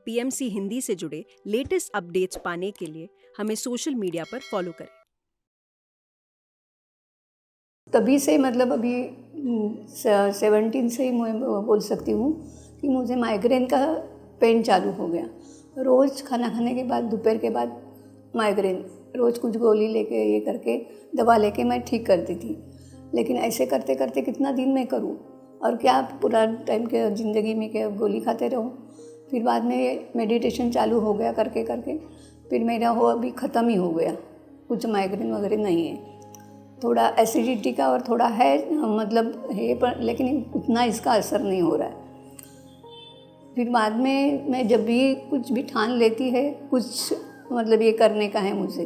PMC Hindi से जुड़े latest updates पाने के लिए हमें सोशल मीडिया पर फॉलो करें। तभी से मतलब अभी 17 से ही मैं बोल सकती हूँ कि मुझे माइग्रेन का पेन चालू हो गया। रोज़ खाना खाने के बाद दोपहर के बाद माइग्रेन, रोज़ कुछ गोली लेके ये करके दवा लेके मैं ठीक करती थी। लेकिन ऐसे करते करते कितना दिन मैं करूँ और क्या पूरा टाइम के ज़िंदगी में क्या गोली खाते रहूँ। फिर बाद में मेडिटेशन चालू हो गया करके करके फिर मेरा वो अभी ख़त्म ही हो गया, कुछ माइग्रेन वगैरह नहीं है। थोड़ा एसिडिटी का और थोड़ा है मतलब है पर, लेकिन उतना इसका असर नहीं हो रहा है। फिर बाद में मैं जब भी कुछ भी ठान लेती है कुछ मतलब ये करने का है मुझे,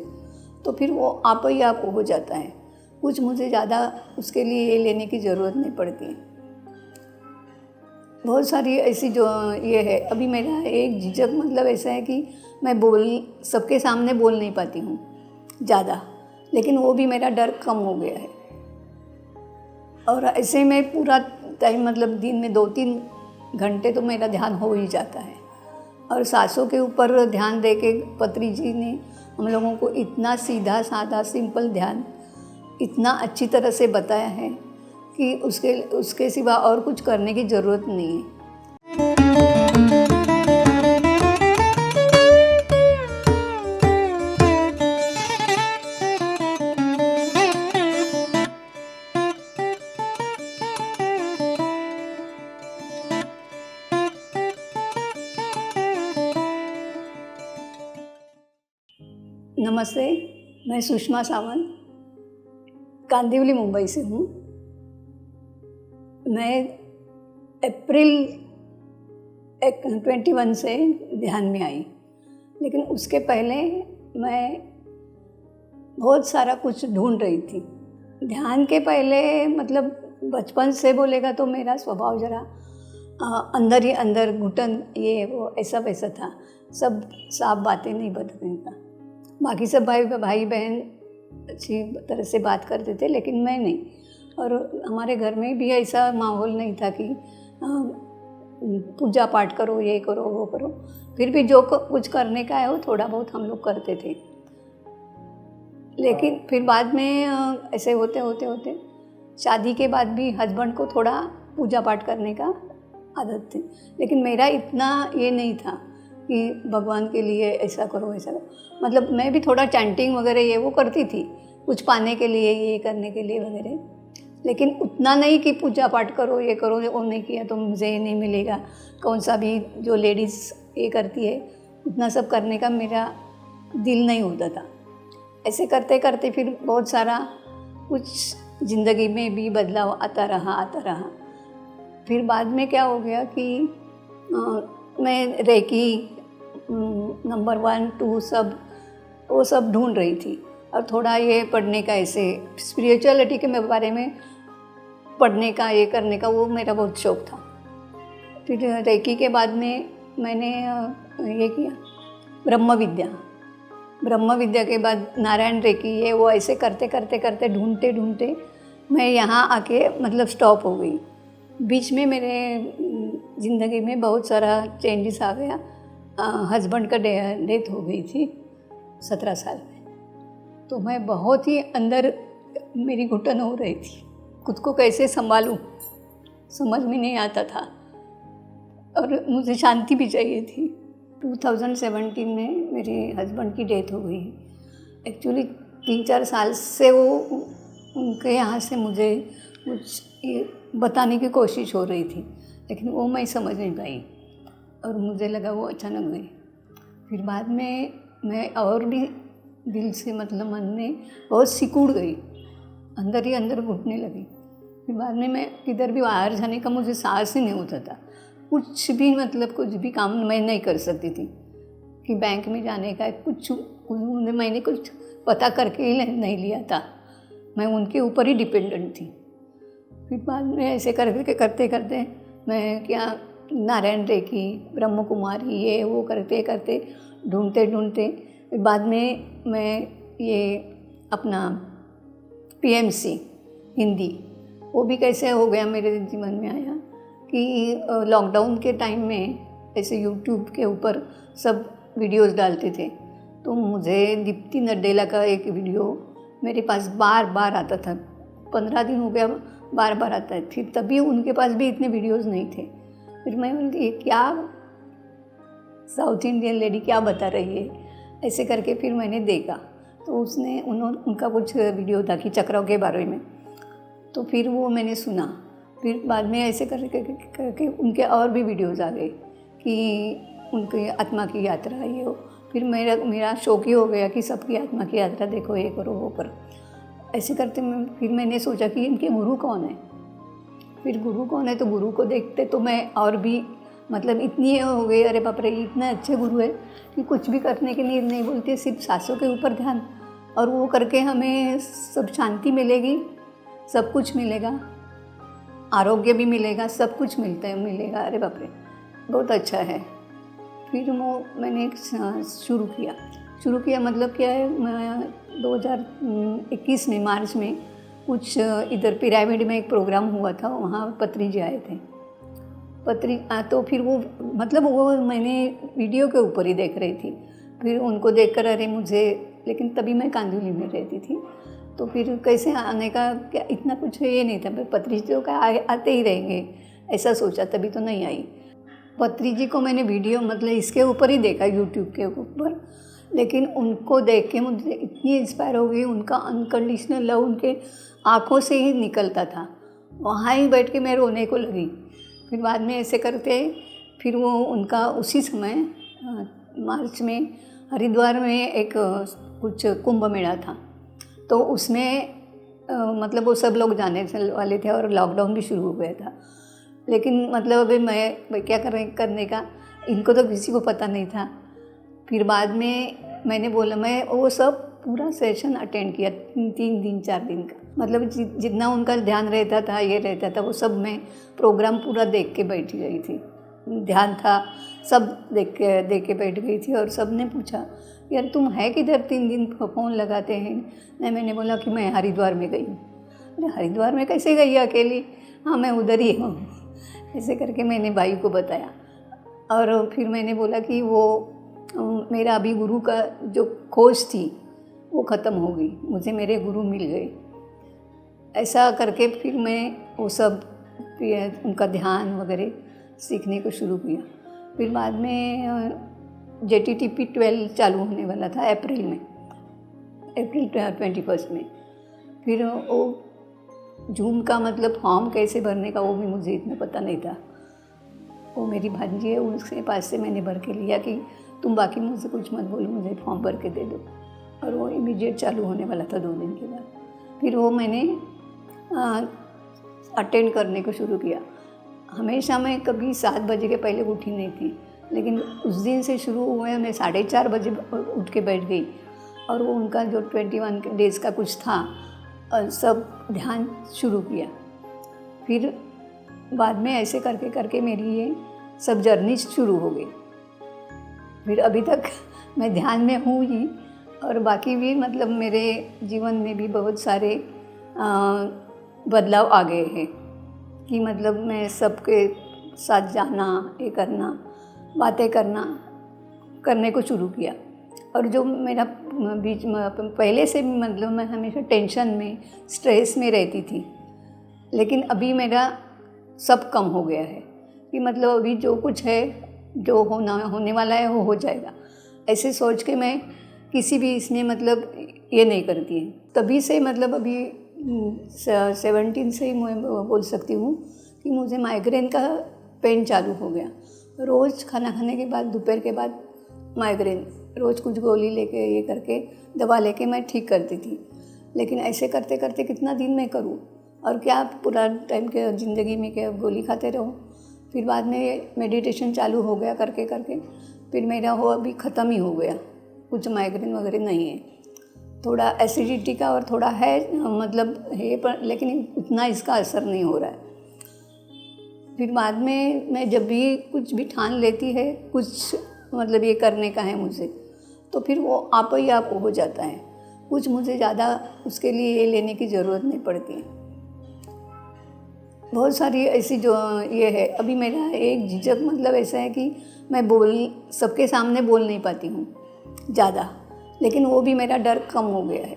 तो फिर वो आप ही आप हो जाता है। कुछ मुझे ज़्यादा उसके लिए ये लेने की ज़रूरत नहीं पड़ती। बहुत सारी ऐसी जो ये है, अभी मेरा एक झिझक मतलब ऐसा है कि मैं सबके सामने बोल नहीं पाती हूँ ज़्यादा, लेकिन वो भी मेरा डर कम हो गया है। और ऐसे में पूरा टाइम मतलब दिन में 2-3 घंटे तो मेरा ध्यान हो ही जाता है। और सांसों के ऊपर ध्यान दे के पत्री जी ने हम लोगों को इतना सीधा साधा सिंपल ध्यान इतना अच्छी तरह से बताया है कि उसके सिवा और कुछ करने की ज़रूरत नहीं है। नमस्ते, मैं सुषमा सावंत कांदिवली मुंबई से हूँ। मैं अप्रैल 21 से ध्यान में आई, लेकिन उसके पहले मैं बहुत सारा कुछ ढूंढ रही थी। ध्यान के पहले मतलब बचपन से बोलेगा तो मेरा स्वभाव ज़रा अंदर ही अंदर घुटन ये वो ऐसा वैसा था, सब साफ बातें नहीं बताने का। बाकी सब भाई बहन अच्छी तरह से बात करते थे, लेकिन मैं नहीं। और हमारे घर में भी ऐसा माहौल नहीं था कि पूजा पाठ करो, ये करो, वो करो। फिर भी जो कुछ करने का है वो थोड़ा बहुत हम लोग करते थे। लेकिन फिर बाद में ऐसे होते होते होते शादी के बाद भी हस्बैंड को थोड़ा पूजा पाठ करने का आदत थी, लेकिन मेरा इतना ये नहीं था कि भगवान के लिए ऐसा करो वैसा करो। मतलब मैं भी थोड़ा चैंटिंग वगैरह ये वो करती थी, कुछ पाने के लिए ये करने के लिए वगैरह, लेकिन उतना नहीं कि पूजा पाठ करो ये करो, वो नहीं किया तो मुझे ये नहीं मिलेगा। कौन सा भी जो लेडीज़ ये करती है उतना सब करने का मेरा दिल नहीं होता था। ऐसे करते करते फिर बहुत सारा कुछ ज़िंदगी में भी बदलाव आता रहा। फिर बाद में क्या हो गया कि मैं रेकी नंबर 1, 2 सब वो सब ढूंढ रही थी। और थोड़ा ये पढ़ने का ऐसे स्पिरिचुअलिटी के बारे में पढ़ने का ये करने का वो मेरा बहुत शौक़ था। फिर रेकी के बाद में मैंने ये किया ब्रह्म विद्या के बाद नारायण रेकी ये वो ऐसे करते ढूंढते मैं यहाँ आके मतलब स्टॉप हो गई। बीच में मेरे ज़िंदगी में बहुत सारा चेंजेस आ गया। हस्बैंड का डेथ हो गई थी 17 साल में, तो मैं बहुत ही अंदर मेरी घुटन हो रही थी। खुद को कैसे संभालूं समझ में नहीं आता था और मुझे शांति भी चाहिए थी। 2017 में मेरे हस्बैंड की डेथ हो गई। एक्चुअली 3-4 साल से वो उनके यहाँ से मुझे कुछ ये बताने की कोशिश हो रही थी, लेकिन वो मैं समझ नहीं पाई और मुझे लगा वो अचानक गई। फिर बाद में मैं और भी दिल से मतलब मन में बहुत सिकुड़ गई, अंदर ही अंदर घुटने लगी। फिर बाद में मैं किधर भी बाहर जाने का मुझे साहस ही नहीं होता था। कुछ भी मतलब कुछ भी काम मैं नहीं कर सकती थी कि बैंक में जाने का कुछ मैंने कुछ पता करके ही नहीं लिया था, मैं उनके ऊपर ही डिपेंडेंट थी। फिर बाद में ऐसे करते मैं क्या नारायण रेकी, ब्रह्म कुमारी ये वो करते ढूंढते बाद में मैं ये अपना पीएमसी हिंदी वो भी कैसे हो गया मेरे जीवन में आया कि लॉकडाउन के टाइम में ऐसे यूट्यूब के ऊपर सब वीडियोस डालते थे। तो मुझे दीप्ति नड्डेला का एक वीडियो मेरे पास बार बार आता था, 15 दिन हो गया बार बार आता है। फिर तभी उनके पास भी इतने वीडियोस नहीं थे। फिर मैं बोलती ये क्या साउथ इंडियन लेडी क्या बता रही है, ऐसे करके फिर मैंने देखा। तो उनका कुछ वीडियो था कि चक्राव के बारे में, तो फिर वो मैंने सुना। फिर बाद में ऐसे करके उनके और भी वीडियोस आ गए कि उनकी आत्मा की यात्रा ये हो। फिर मेरा शौक ही हो गया कि सबकी आत्मा की यात्रा देखो, ये करो वो करो। ऐसे करते फिर मैंने सोचा कि इनके गुरु कौन है। फिर गुरु कौन है, तो गुरु को देखते तो मैं और भी मतलब इतनी हो गई, अरे बाप रे इतने अच्छे गुरु है कि कुछ भी करने के लिए नहीं बोलते, सिर्फ सांसों के ऊपर ध्यान, और वो करके हमें सब शांति मिलेगी, सब कुछ मिलेगा, आरोग्य भी मिलेगा, सब कुछ मिलेगा। अरे बाप रे बहुत अच्छा है। फिर मैंने शुरू किया मतलब क्या है, मैं 2021 में मार्च में कुछ इधर पिरामिड में एक प्रोग्राम हुआ था, वहाँ पत्री जी आए थे। तो फिर वो मतलब वो मैंने वीडियो के ऊपर ही देख रही थी। फिर उनको देखकर अरे मुझे, लेकिन तभी मैं कांदिवली में रहती थी, तो फिर कैसे आने का क्या इतना कुछ ये नहीं था, पत्री जी का आते ही रहेंगे ऐसा सोचा, तभी तो नहीं आई। पत्री जी को मैंने वीडियो मतलब इसके ऊपर ही देखा, यूट्यूब के ऊपर, लेकिन उनको देख के मुझे इतनी इंस्पायर हो गई। उनका अनकंडीशनल लव उनके आँखों से ही निकलता था, वहाँ ही बैठ के मैं रोने को लगी। फिर बाद में ऐसे करते फिर वो उनका उसी समय मार्च में हरिद्वार में एक कुछ कुंभ मेला था, तो उसमें मतलब वो सब लोग जाने वाले थे और लॉकडाउन भी शुरू हो गया था। लेकिन मतलब अभी मैं क्या करने का, इनको तो किसी को पता नहीं था। फिर बाद में मैंने बोला, मैं वो सब पूरा सेशन अटेंड किया 3 दिन 4 दिन का, मतलब जितना उनका ध्यान रहता था ये रहता था, वो सब मैं प्रोग्राम पूरा देख के बैठी गई थी। ध्यान था सब देख के बैठ गई थी। और सब ने पूछा यार तुम है किधर, 3 दिन फ़ोन लगाते हैं। मैंने बोला कि मैं हरिद्वार में गई हूँ। अरे हरिद्वार में कैसे गई अकेली, हाँ मैं उधर ही हूँ। ऐसे करके मैंने भाई को बताया। और फिर मैंने बोला कि वो मेरा अभी गुरु का जो खोज थी वो ख़त्म हो गई, मुझे मेरे गुरु मिल गए। ऐसा करके फिर मैं वो सब उनका ध्यान वगैरह सीखने को शुरू किया। फिर बाद में JTTP 12 चालू होने वाला था अप्रैल 21 में। फिर वो जूम का मतलब फॉर्म कैसे भरने का वो भी मुझे इतना पता नहीं था। वो मेरी भांजी है, उसके पास से मैंने भर के लिया कि तुम बाकी मुझसे कुछ मत बोलो, मुझे फॉर्म भर के दे दो। और वो इमीडिएट चालू होने वाला था 2 दिन के बाद। फिर वो मैंने अटेंड करने को शुरू किया। हमेशा मैं कभी 7 बजे के पहले उठी नहीं थी, लेकिन उस दिन से शुरू हुआ, मैं 4:30 बजे उठ के बैठ गई। और वो उनका जो 21 डेज़ का कुछ था सब ध्यान शुरू किया। फिर बाद में ऐसे करके करके मेरी ये सब जर्नी शुरू हो गई। फिर अभी तक मैं ध्यान में हूँ ही, और बाकी भी मतलब मेरे जीवन में भी बहुत सारे बदलाव आ गए हैं कि मतलब मैं सबके साथ जाना, ये करना, बातें करने को शुरू किया। और जो मेरा बीच में पहले से मतलब मैं हमेशा टेंशन में, स्ट्रेस में रहती थी, लेकिन अभी मेरा सब कम हो गया है कि मतलब अभी जो कुछ है, जो होने वाला है वो हो जाएगा, ऐसे सोच के मैं किसी भी इसमें मतलब ये नहीं करती है। तभी से मतलब अभी 17 से ही मैं बोल सकती हूँ कि मुझे माइग्रेन का पेन चालू हो गया। रोज़ खाना खाने के बाद, दोपहर के बाद माइग्रेन, रोज़ कुछ गोली लेके ये करके दवा लेके मैं ठीक करती थी। लेकिन ऐसे करते करते कितना दिन मैं करूँ, और क्या पूरा टाइम के ज़िंदगी में क्या गोली खाते रहूँ। फिर बाद में मेडिटेशन चालू हो गया करके करके फिर मेरा वो अभी ख़त्म ही हो गया, कुछ माइग्रेन वगैरह नहीं है। थोड़ा एसिडिटी का और थोड़ा है मतलब है, पर लेकिन उतना इसका असर नहीं हो रहा है। फिर बाद में मैं जब भी कुछ भी ठान लेती है, कुछ मतलब ये करने का है मुझे, तो फिर वो आप ही आप हो जाता है। कुछ मुझे ज़्यादा उसके लिए ये लेने की ज़रूरत नहीं पड़ती। बहुत सारी ऐसी जो ये है, अभी मेरा एक झिझक मतलब ऐसा है कि मैं सबके सामने बोल नहीं पाती हूँ ज़्यादा, लेकिन वो भी मेरा डर कम हो गया है।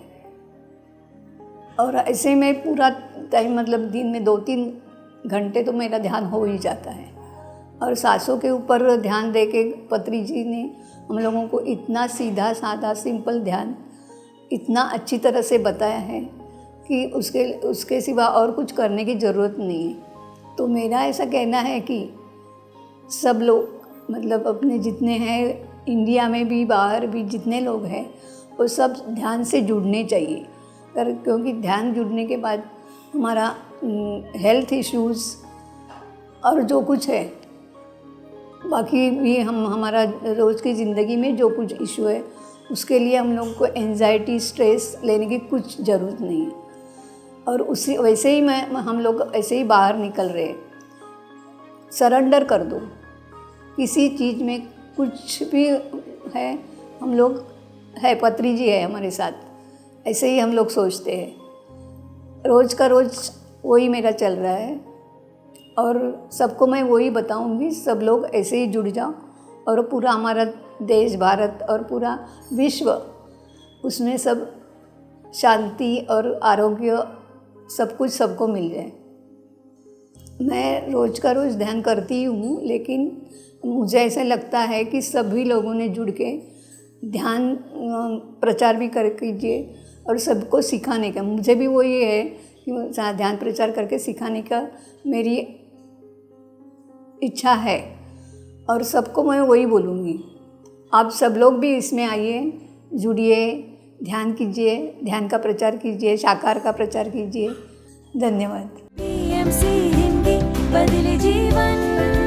और ऐसे में पूरा टाइम मतलब दिन में 2-3 घंटे तो मेरा ध्यान हो ही जाता है। और सांसों के ऊपर ध्यान दे के पत्री जी ने हम लोगों को इतना सीधा साधा सिंपल ध्यान इतना अच्छी तरह से बताया है कि उसके सिवा और कुछ करने की ज़रूरत नहीं है। तो मेरा ऐसा कहना है कि सब लोग मतलब अपने जितने हैं इंडिया में भी बाहर भी जितने लोग हैं वो सब ध्यान से जुड़ने चाहिए, क्योंकि ध्यान जुड़ने के बाद हमारा हेल्थ इश्यूज़ और जो कुछ है बाकी भी हमारा रोज़ की ज़िंदगी में जो कुछ इशू है उसके लिए हम लोग को एंजाइटी स्ट्रेस लेने की कुछ ज़रूरत नहीं है। और उसी वैसे ही हम लोग ऐसे ही बाहर निकल रहे। सरेंडर कर दो, किसी चीज़ में कुछ भी है हम लोग है, पत्री जी है हमारे साथ, ऐसे ही हम लोग सोचते हैं। रोज़ का रोज़ वही मेरा चल रहा है और सबको मैं वही बताऊंगी, सब लोग ऐसे ही जुड़ जाओ और पूरा हमारा देश भारत और पूरा विश्व उसमें सब शांति और आरोग्य सब कुछ सबको मिल जाए। मैं रोज़ का रोज़ ध्यान करती हूँ, लेकिन मुझे ऐसा लगता है कि सभी लोगों ने जुड़ के ध्यान प्रचार भी कर कीजिए और सबको सिखाने का, मुझे भी वो ये है कि ध्यान प्रचार करके सिखाने का मेरी इच्छा है और सबको मैं वही बोलूँगी। आप सब लोग भी इसमें आइए, जुड़िए, ध्यान कीजिए, ध्यान का प्रचार कीजिए, साकार का प्रचार कीजिए। धन्यवाद। PMC हिंदी बदले जीवन।